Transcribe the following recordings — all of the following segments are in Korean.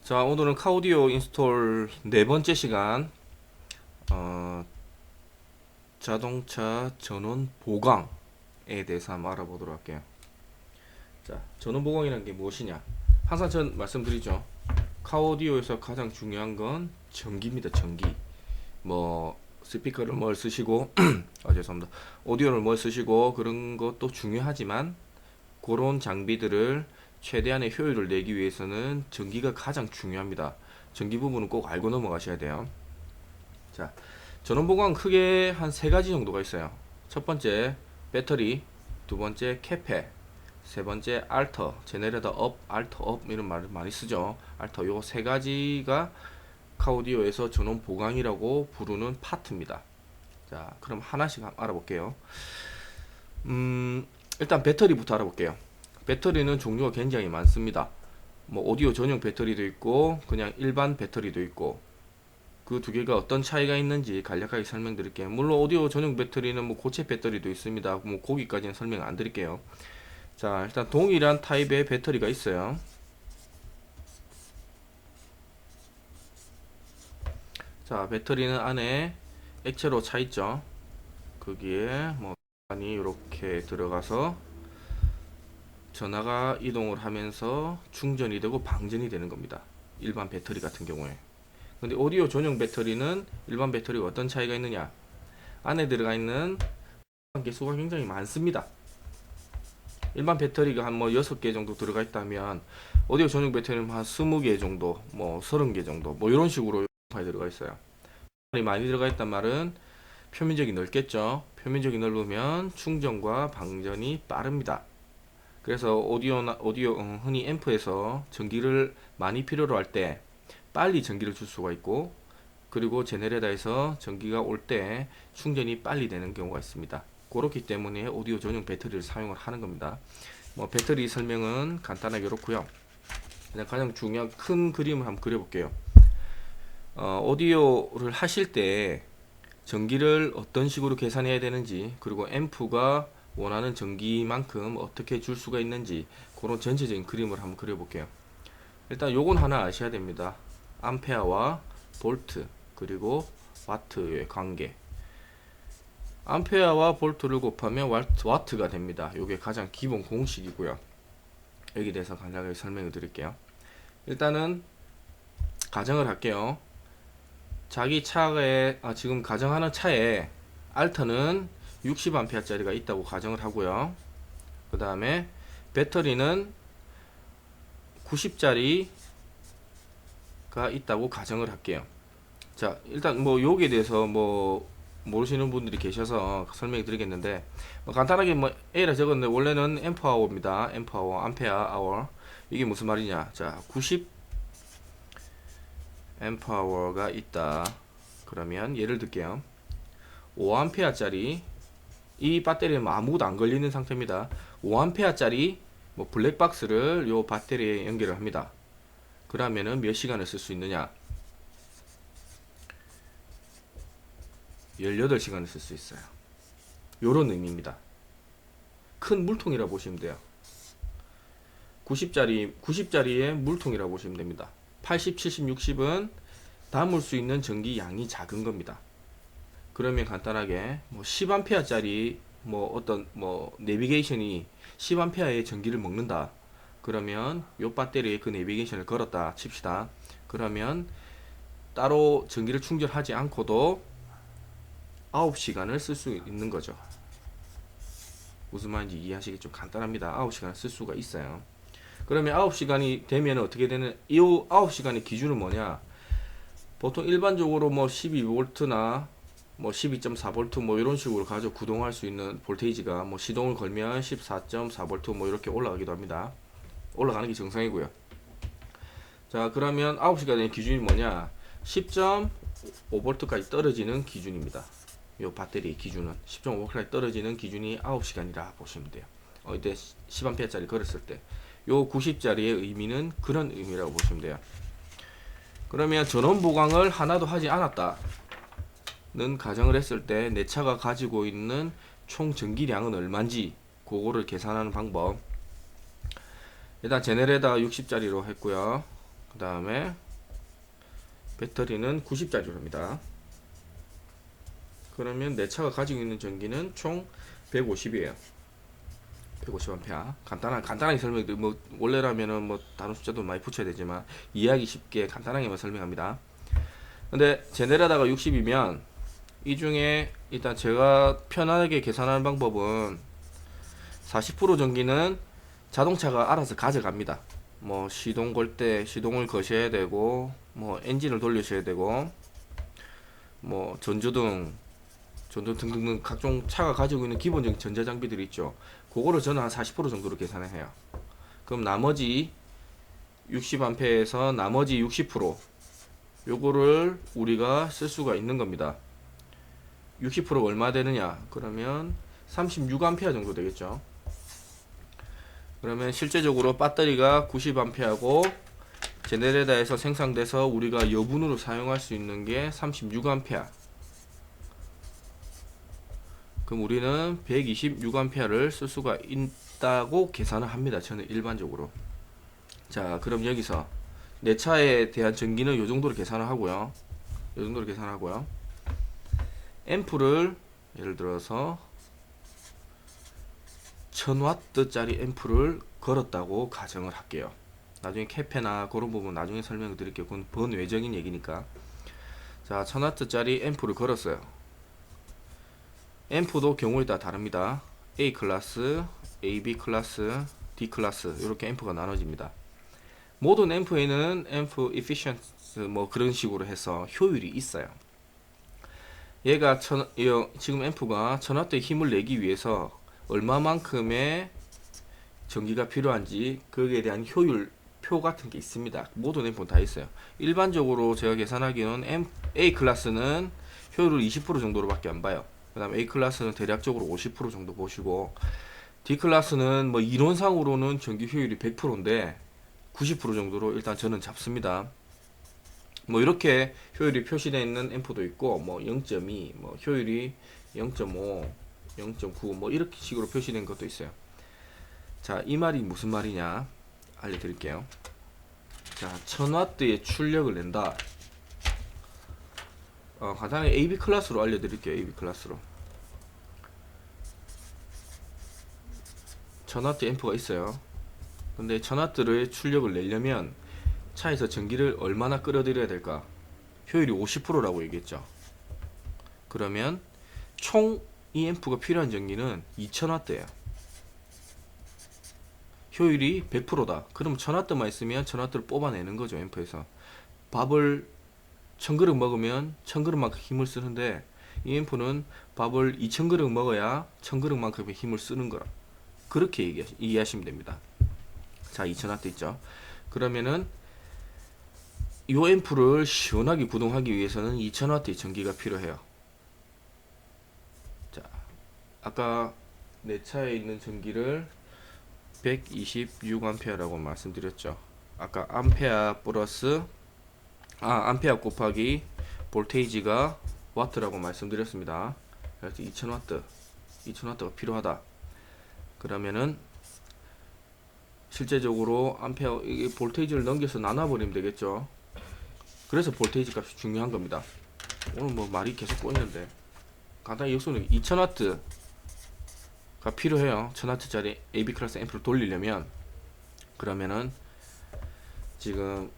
자, 오늘은 카오디오 인스톨 네 번째 시간, 어, 자동차 전원 보강에 대해서 한번 알아보도록 할게요. 자, 전원 보강이라는 게 무엇이냐? 항상 전 말씀드리죠. 카오디오에서 가장 중요한 건 전기입니다. 전기. 스피커를 뭘 쓰시고, 죄송합니다. 오디오를 뭘 쓰시고, 그런 것도 중요하지만, 그런 장비들을 최대한의 효율을 내기 위해서는 전기가 가장 중요합니다. 전기 부분은 꼭 알고 넘어가셔야 돼요. 자, 전원 보강 크게 한 세 가지 정도가 있어요. 첫 번째 배터리, 두 번째 캐페, 세 번째 알터, 제네레이터 업, 알터 업 이런 말을 많이 쓰죠. 알터 요 세 가지가 카오디오에서 전원 보강이라고 부르는 파트입니다. 자, 그럼 하나씩 알아볼게요. 일단 배터리부터 알아볼게요. 배터리는 종류가 굉장히 많습니다. 오디오 전용 배터리도 있고 그냥 일반 배터리도 있고, 그 두 개가 어떤 차이가 있는지 간략하게 설명드릴게요. 물론 오디오 전용 배터리는 고체 배터리도 있습니다. 거기까지는 설명 안 드릴게요. 자, 일단 동일한 타입의 배터리가 있어요. 자, 배터리는 안에 액체로 차 있죠. 거기에 단이 이렇게 들어가서 전하가 이동을 하면서 충전이 되고 방전이 되는 겁니다. 일반 배터리 같은 경우에. 근데 오디오 전용 배터리는 일반 배터리가 어떤 차이가 있느냐? 안에 들어가 있는 개수가 굉장히 많습니다. 일반 배터리가 한 6개 정도 들어가 있다면 오디오 전용 배터리는 한 20개 정도, 30개 정도, 이런 식으로 들어가 있어요. 많이 들어가 있단 말은 표면적이 넓겠죠. 표면적이 넓으면 충전과 방전이 빠릅니다. 그래서 오디오 흔히 앰프에서 전기를 많이 필요로 할 때 빨리 전기를 줄 수가 있고, 그리고 제네레이터에서 전기가 올 때 충전이 빨리 되는 경우가 있습니다. 그렇기 때문에 오디오 전용 배터리를 사용을 하는 겁니다. 배터리 설명은 간단하게 이렇고요. 그냥 가장 중요한 큰 그림을 한번 그려볼게요. 오디오를 하실 때 전기를 어떤 식으로 계산해야 되는지, 그리고 앰프가 원하는 전기만큼 어떻게 줄 수가 있는지, 그런 전체적인 그림을 한번 그려볼게요. 일단 요건 하나 아셔야 됩니다. 암페어와 볼트, 그리고 와트의 관계. 암페어와 볼트를 곱하면 와트가 됩니다. 요게 가장 기본 공식이고요. 여기에 대해서 간략하게 설명을 드릴게요. 일단은 가정을 할게요. 자기 차에 지금 가정하는 차에 알터는 60A짜리가 있다고 가정을 하고요. 그 다음에 배터리는 90짜리가 있다고 가정을 할게요. 자, 일단 여기에 대해서 모르시는 분들이 계셔서 설명해 드리겠는데, 간단하게 A라 적었는데 원래는 앰프아워입니다. 앰프아워, 암페어아워. 이게 무슨 말이냐? 자, 90 앰프아워가 있다. 그러면 예를 들게요. 5A짜리 이 배터리는 아무것도 안 걸리는 상태입니다. 5A짜리 블랙박스를 요 배터리에 연결을 합니다. 그러면은 몇 시간을 쓸 수 있느냐? 18시간을 쓸 수 있어요. 요런 의미입니다. 큰 물통이라 보시면 돼요. 90짜리의 물통이라 보시면 됩니다. 80, 70, 60은 담을 수 있는 전기 양이 작은 겁니다. 그러면 간단하게 10A짜리 내비게이션이 10A의 전기를 먹는다. 그러면 요 배터리에 그 내비게이션을 걸었다 칩시다. 그러면 따로 전기를 충전하지 않고도 9시간을 쓸 수 있는 거죠. 무슨 말인지 이해하시기 좀 간단합니다. 9시간을 쓸 수가 있어요. 그러면 9시간이 되면 어떻게 되는, 이 9시간의 기준은 뭐냐? 보통 일반적으로 12V나 12.4V 이런 식으로 가지고 구동할 수 있는 볼테이지가 시동을 걸면 14.4V 이렇게 올라가기도 합니다. 올라가는 게 정상이고요. 자, 그러면 9시간의 기준이 뭐냐? 10.5V까지 떨어지는 기준입니다. 요 배터리 기준은 10.5V까지 떨어지는 기준이 9시간이라 보시면 돼요. 이때 10A짜리 걸었을 때 요 90짜리의 의미는 그런 의미라고 보시면 돼요. 그러면 전원 보강을 하나도 하지 않았다는 가정을 했을 때 내 차가 가지고 있는 총 전기량은 얼마인지 그거를 계산하는 방법. 일단 제네레이터 60짜리로 했고요. 그 다음에 배터리는 90짜리로 합니다. 그러면 내 차가 가지고 있는 전기는 총 150이에요. 150A. 간단하게 설명드려. 뭐 원래라면은 뭐 다른 숫자도 많이 붙여야 되지만 이해하기 쉽게 간단하게만 설명합니다. 근데 제네레다가 60이면 이 중에 일단 제가 편하게 계산하는 방법은 40% 전기는 자동차가 알아서 가져갑니다. 뭐 시동 걸 때 시동을 거셔야 되고, 뭐 엔진을 돌리셔야 되고, 뭐 전조등 등등등 각종 차가 가지고 있는 기본적인 전자장비들이 있죠. 그거를 저는 한 40% 정도로 계산을 해요. 그럼 나머지 60A에서 나머지 60% 요거를 우리가 쓸 수가 있는 겁니다. 60%가 얼마 되느냐? 그러면 36A 정도 되겠죠. 그러면 실제적으로 배터리가 90A고 제네레다에서 생산돼서 우리가 여분으로 사용할 수 있는 게 36A. 그럼 우리는 126A를 쓸 수가 있다고 계산을 합니다. 저는 일반적으로. 자, 그럼 여기서 내 차에 대한 전기는 이 정도로 계산을 하고요. 이 정도로 계산하고요. 앰프를 예를 들어서 1000W짜리 앰프를 걸었다고 가정을 할게요. 나중에 캐페나 그런 부분 나중에 설명을 드릴게요. 그건 번외적인 얘기니까. 자, 1000W짜리 앰프를 걸었어요. 앰프도 경우에 따라 다릅니다. A 클래스, AB 클래스, D 클래스 이렇게 앰프가 나눠집니다. 모든 앰프에는 앰프 efficiency 뭐 그런 식으로 해서 효율이 있어요. 얘가 지금 앰프가 1000W의 힘을 내기 위해서 얼마만큼의 전기가 필요한지 거기에 대한 효율표 같은 게 있습니다. 모든 앰프는 다 있어요. 일반적으로 제가 계산하기에는 A 클래스는 효율을 20% 정도로밖에 안 봐요. 그 다음에 A 클래스는 대략적으로 50% 정도 보시고, D 클래스는 뭐 이론상으로는 전기 효율이 100%인데 90% 정도로 일단 저는 잡습니다. 뭐 이렇게 효율이 표시되어 있는 앰프도 있고, 뭐 0.2, 뭐 효율이 0.5, 0.9 뭐 이렇게 식으로 표시된 것도 있어요. 자, 이 말이 무슨 말이냐 알려드릴게요. 자, 1000W의 출력을 낸다. 간단하게 AB 클래스로 알려드릴게요. AB 클래스로 1000W 앰프가 있어요. 근데 1000W의 출력을 내려면 차에서 전기를 얼마나 끌어들여야 될까? 효율이 50%라고 얘기했죠. 그러면 총 이 앰프가 필요한 전기는 2000W예요. 효율이 100%다. 그럼 1000W만 있으면 1000W를 뽑아내는 거죠. 앰프에서. 밥을 1000그릇 먹으면 1000그릇만큼 힘을 쓰는데 이 앰프는 밥을 2000그릇 먹어야 1000그릇만큼의 힘을 쓰는 거라. 그렇게 이해하시면 됩니다. 자, 2000W 있죠. 그러면은 이 앰프를 시원하게 구동하기 위해서는 2000W의 전기가 필요해요. 자, 아까 내 차에 있는 전기를 126A라고 말씀드렸죠. 아까 암페어 곱하기 볼테이지가 와트라고 말씀드렸습니다. 그래서 2000W가 필요하다. 그러면은 실제적으로 암페어 이게 볼테이지를 넘겨서 나눠버리면 되겠죠. 그래서 볼테이지 값이 중요한 겁니다. 오늘 뭐 말이 계속 꼬이는데 간단히 역수는 2000W가 필요해요. 1000W짜리 AB 클래스 앰프를 돌리려면. 그러면은 지금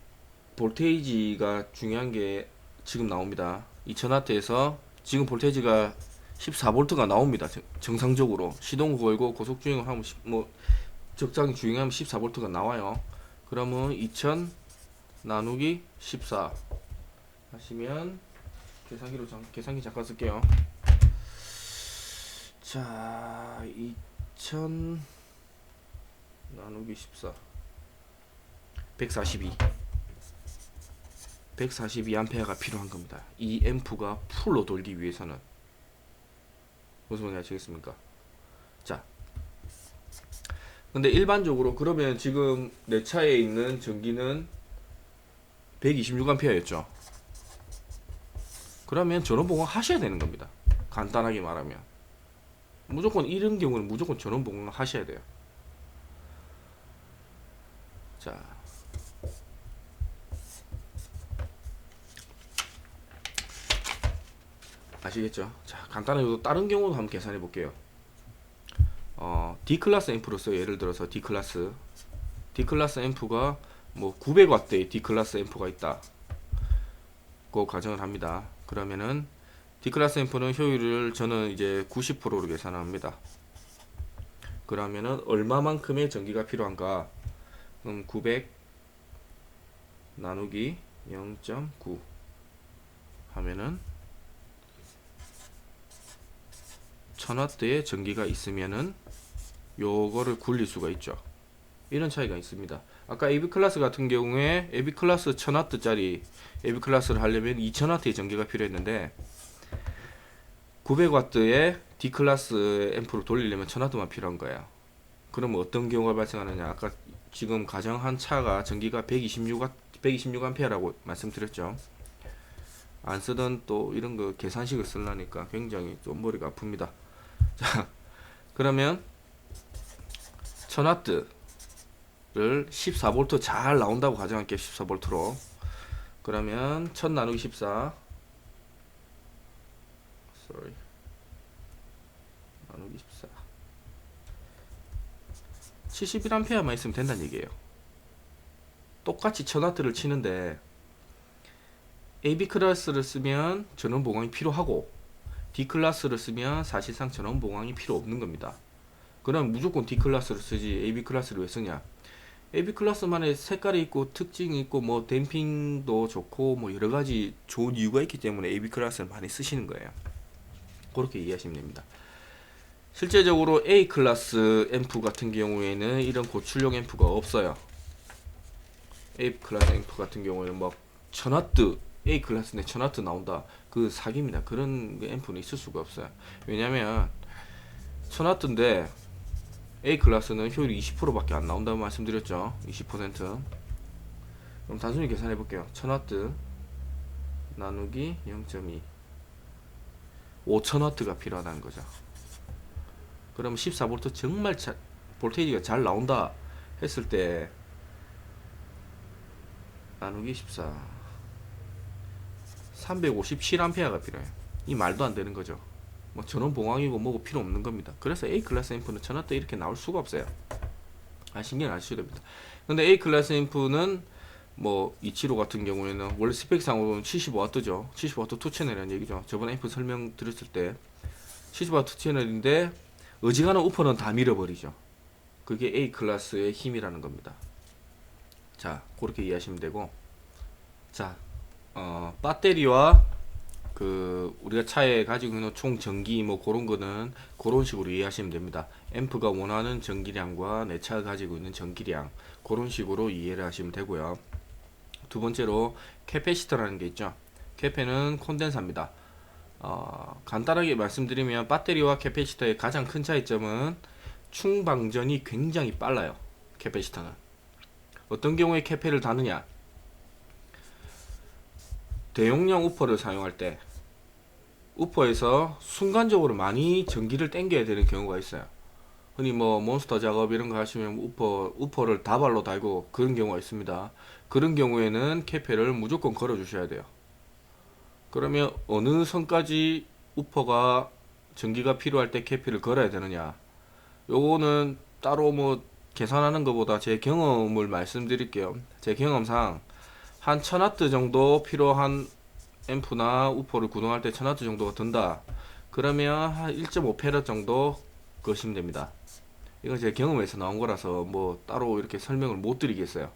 볼테이지가 중요한 게 지금 나옵니다. 2000W에서 지금 볼테이지가 14V가 나옵니다. 정상적으로 시동 걸고 고속 주행을 하면 뭐 적당히 주행하면 14V가 나와요. 그러면 2000 나누기 14 하시면 계산기 잠깐 쓸게요. 자, 2000 나누기 14 142A가 필요한 겁니다. 이 앰프가 풀로 돌기 위해서는. 무슨 말인지 아시겠습니까? 자, 근데 일반적으로 그러면 지금 내 차에 있는 전기는 126A였죠. 그러면 전원봉을 하셔야 되는 겁니다. 간단하게 말하면 무조건 이런 경우는 무조건 전원봉을 하셔야 돼요. 자, 아시겠죠? 자, 간단하게 또 다른 경우도 한번 계산해 볼게요. D클래스 앰프로서 예를 들어서 D클래스 앰프가 뭐 900W의 D클래스 앰프가 있다. 고 가정을 합니다. 그러면은 D클래스 앰프는 효율을 저는 이제 90%로 계산합니다. 그러면은 얼마만큼의 전기가 필요한가? 그럼 900 나누기 0.9 하면은 1000W의 전기가 있으면은 요거를 굴릴 수가 있죠. 이런 차이가 있습니다. 아까 AB 클래스 같은 경우에 AB 클래스 1000W짜리 AB 클래스를 하려면 2000W의 전기가 필요했는데 900W의 D 클래스 앰프로 돌리려면 1000W만 필요한 거예요. 그러면 어떤 경우가 발생하느냐? 아까 지금 가정한 차가 전기가 126A라고 말씀드렸죠. 안 쓰던 또 이런 거 계산식을 쓰려니까 굉장히 좀 머리가 아픕니다. 자, 그러면 1000W를 14V 잘 나온다고 가정할게요. 14V로. 그러면 1000 나누기 14 나누기 14 71A만 있으면 된다는 얘기예요. 똑같이 1000W를 치는데 AB 클래스를 쓰면 전원 보강이 필요하고 D 클래스를 쓰면 사실상 전원 보강이 필요 없는 겁니다. 그럼 무조건 D 클래스를 쓰지 AB 클래스를 왜 쓰냐? AB 클래스만의 색깔이 있고 특징이 있고 뭐 댐핑도 좋고 뭐 여러 가지 좋은 이유가 있기 때문에 AB 클래스를 많이 쓰시는 거예요. 그렇게 이해하시면 됩니다. 실제적으로 A 클래스 앰프 같은 경우에는 이런 고출력 앰프가 없어요. A 클래스 앰프 같은 경우에는 뭐 1000W A 클래스인데 1000W 나온다. 그 사기입니다. 그런 앰프는 있을 수가 없어요. 왜냐면 1000W인데 A 클래스는 효율이 20%밖에 안 나온다고 말씀드렸죠. 20%. 그럼 단순히 계산해 볼게요. 1000W 나누기 0.2 5000W가 필요하다는 거죠. 그럼 14V 정말 볼테이지가 잘 나온다 했을 때 나누기 14 357A가 필요해요. 이 말도 안 되는 거죠. 뭐 전원 봉황이고 뭐고 필요 없는 겁니다. 그래서 A 클래스 앰프는 1000W 이렇게 나올 수가 없어요. 신경 안 쓰셔도 됩니다. 근데 A 클래스 앰프는 뭐 275 같은 경우에는 원래 스펙상으로는 75W죠. 75W 2채널이라는 얘기죠. 저번에 앰프 설명 드렸을 때 75W 2채널인데 어지간한 우퍼는 다 밀어버리죠. 그게 A 클래스의 힘이라는 겁니다. 자, 그렇게 이해하시면 되고, 자, 배터리와 그 우리가 차에 가지고 있는 총 전기 뭐 그런 거는 그런 식으로 이해하시면 됩니다. 앰프가 원하는 전기량과 내 차가 가지고 있는 전기량 그런 식으로 이해를 하시면 되고요. 두 번째로 캐패시터라는 게 있죠. 캐패는 콘덴사입니다. 간단하게 말씀드리면 배터리와 캐패시터의 가장 큰 차이점은 충방전이 굉장히 빨라요. 캐패시터는 어떤 경우에 캐패를 다느냐? 대용량 우퍼를 사용할 때 우퍼에서 순간적으로 많이 전기를 땡겨야 되는 경우가 있어요. 흔히 뭐 몬스터 작업 이런 거 하시면 우퍼를 다발로 달고 그런 경우가 있습니다. 그런 경우에는 캐패를 무조건 걸어 주셔야 돼요. 그러면 어느 선까지 우퍼가 전기가 필요할 때 캐패를 걸어야 되느냐? 요거는 따로 뭐 계산하는 것보다 제 경험을 말씀드릴게요. 제 경험상 한 1000W 정도 필요한 앰프나 우퍼를 구동할 때 1000W 정도가 든다. 그러면 한 1.5페럿 정도 거시면 됩니다. 이건 제 경험에서 나온 거라서 뭐 따로 이렇게 설명을 못 드리겠어요.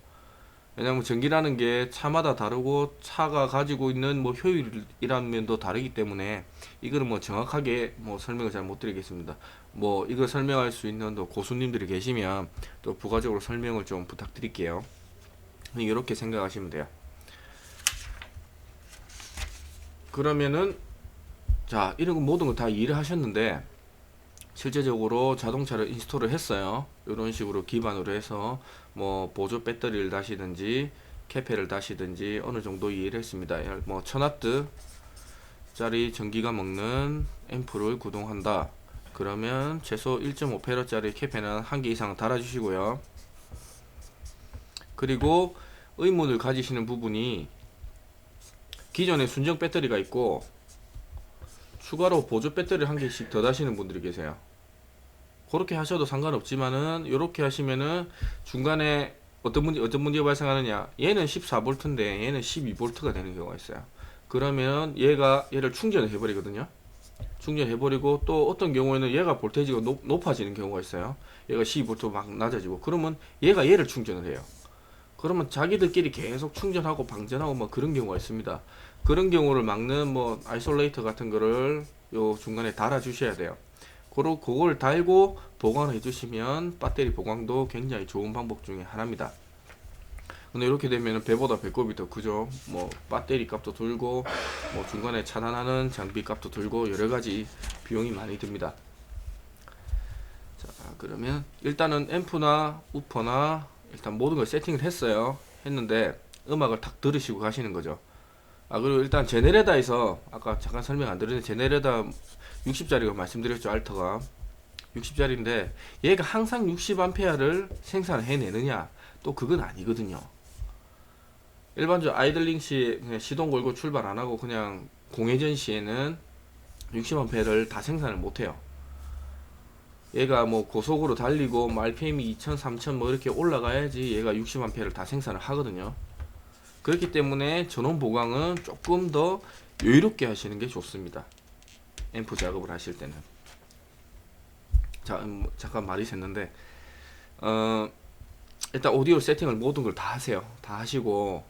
왜냐면 전기라는 게 차마다 다르고 차가 가지고 있는 뭐 효율이라는 면도 다르기 때문에 이거는 뭐 정확하게 뭐 설명을 잘 못 드리겠습니다. 뭐 이걸 설명할 수 있는 또 고수님들이 계시면 또 부가적으로 설명을 좀 부탁드릴게요. 이렇게 생각하시면 돼요. 그러면은 자, 이런 거 모든 거 다 이해를 하셨는데 실제적으로 자동차를 인스톨을 했어요. 이런 식으로 기반으로 해서 뭐 보조 배터리를 다시든지 캐패를 다시든지 어느 정도 이해를 했습니다. 뭐 1000W 짜리 전기가 먹는 앰프를 구동한다. 그러면 최소 1.5페럿 짜리 캐패는 한 개 이상 달아 주시고요. 그리고 의문을 가지시는 부분이 기존에 순정 배터리가 있고 추가로 보조 배터리 한 개씩 더 다시는 분들이 계세요. 그렇게 하셔도 상관없지만은 이렇게 하시면은 중간에 어떤 문제가 발생하느냐, 얘는 14V인데 얘는 12V가 되는 경우가 있어요. 그러면 얘를 충전을 해버리거든요. 충전해버리고, 또 어떤 경우에는 얘가 볼테이지가 높아지는 경우가 있어요. 얘가 12V 막 낮아지고, 그러면 얘가 얘를 충전을 해요. 그러면 자기들끼리 계속 충전하고 방전하고 뭐 그런 경우가 있습니다. 그런 경우를 막는 뭐 아이솔레이터 같은 거를 요 중간에 달아 주셔야 돼요. 그걸 달고 보관해 주시면 배터리 보관도 굉장히 좋은 방법 중에 하나입니다. 근데 이렇게 되면 배보다 배꼽이 더 크죠. 뭐 배터리 값도 들고, 뭐 중간에 차단하는 장비 값도 들고, 여러가지 비용이 많이 듭니다. 자, 그러면 일단은 앰프나 우퍼나 일단 모든 걸 세팅을 했는데 음악을 딱 들으시고 가시는 거죠. 그리고 일단 제네레다에서 아까 잠깐 설명 안 드렸는데, 제네레다 60짜리가 말씀드렸죠. 알터가 60짜리인데 얘가 항상 60A를 생산을 해내느냐, 또 그건 아니거든요. 일반적으로 아이들링 시 그냥 시동 걸고 출발 안 하고 그냥 공회전 시에는 60A를 다 생산을 못 해요. 얘가 뭐 고속으로 달리고 뭐 RPM이 2000, 3000 뭐 이렇게 올라가야지 얘가 60A를 다 생산을 하거든요. 그렇기 때문에 전원 보강은 조금 더 여유롭게 하시는 게 좋습니다. 앰프 작업을 하실 때는. 자, 잠깐 말이 샜는데, 일단 오디오 세팅을 모든 걸 다 하세요. 다 하시고,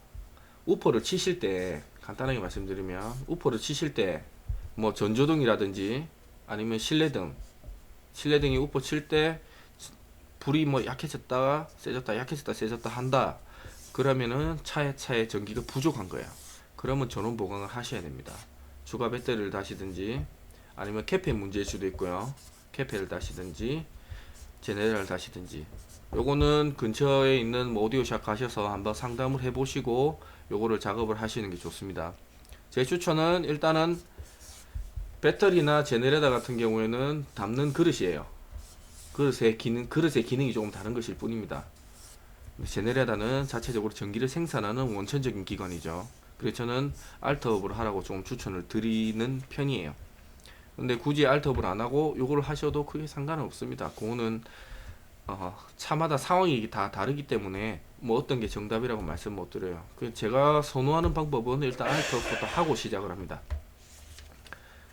우퍼를 치실 때, 간단하게 말씀드리면, 우퍼를 치실 때, 뭐 전조등이라든지, 아니면 실내등이 우퍼 칠 때, 불이 뭐 약해졌다가 세졌다, 약해졌다, 세졌다 한다. 그러면은 차에 전기가 부족한 거예요. 그러면 전원 보강을 하셔야 됩니다. 추가 배터리를 다시든지, 아니면 캐페 문제일 수도 있고요. 캐페를 다시든지, 제네레를 다시든지. 요거는 근처에 있는 뭐 오디오샵 가셔서 한번 상담을 해보시고 요거를 작업을 하시는 게 좋습니다. 제 추천은 일단은 배터리나 제네레터 같은 경우에는 담는 그릇이에요. 그릇의 기능이 조금 다른 것일 뿐입니다. 제네레터는 자체적으로 전기를 생산하는 원천적인 기관이죠. 그래서 저는 알트업을 하라고 좀 추천을 드리는 편이에요. 근데 굳이 알트업을 안 하고 요걸 하셔도 크게 상관은 없습니다. 그거는 차마다 상황이 다 다르기 때문에 뭐 어떤 게 정답이라고 말씀 못 드려요. 제가 선호하는 방법은 일단 알트업부터 하고 시작을 합니다.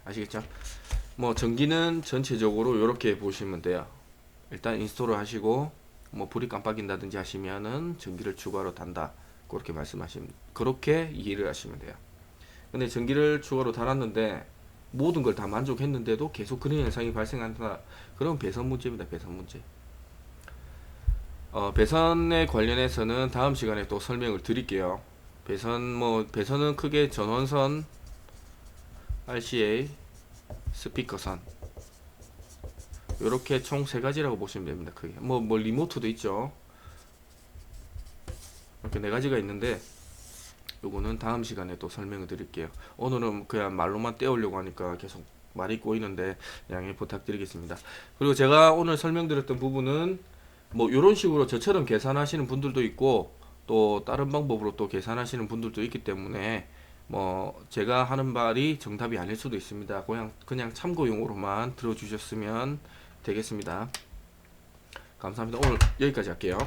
아시겠죠? 뭐 전기는 전체적으로 이렇게 보시면 돼요. 일단 인스톨을 하시고 뭐 불이 깜빡인다든지 하시면은 전기를 추가로 단다, 그렇게 이해를 하시면 돼요. 근데 전기를 추가로 달았는데 모든 걸 다 만족했는데도 계속 그런 현상이 발생한다, 그럼 배선 문제입니다. 배선 문제. 배선에 관련해서는 다음 시간에 또 설명을 드릴게요. 배선은 크게 전원선, RCA, 스피커선, 요렇게 총 3가지라고 보시면 됩니다. 크게 뭐 리모트도 있죠. 이렇게 4가지가 있는데 요거는 다음 시간에 또 설명을 드릴게요. 오늘은 그냥 말로만 떼우려고 하니까 계속 말이 꼬이는데 양해 부탁드리겠습니다. 그리고 제가 오늘 설명드렸던 부분은 뭐 요런 식으로 저처럼 계산하시는 분들도 있고 또 다른 방법으로 또 계산하시는 분들도 있기 때문에 뭐 제가 하는 말이 정답이 아닐 수도 있습니다. 그냥 참고용으로만 들어주셨으면 되겠습니다. 감사합니다. 오늘 여기까지 할게요.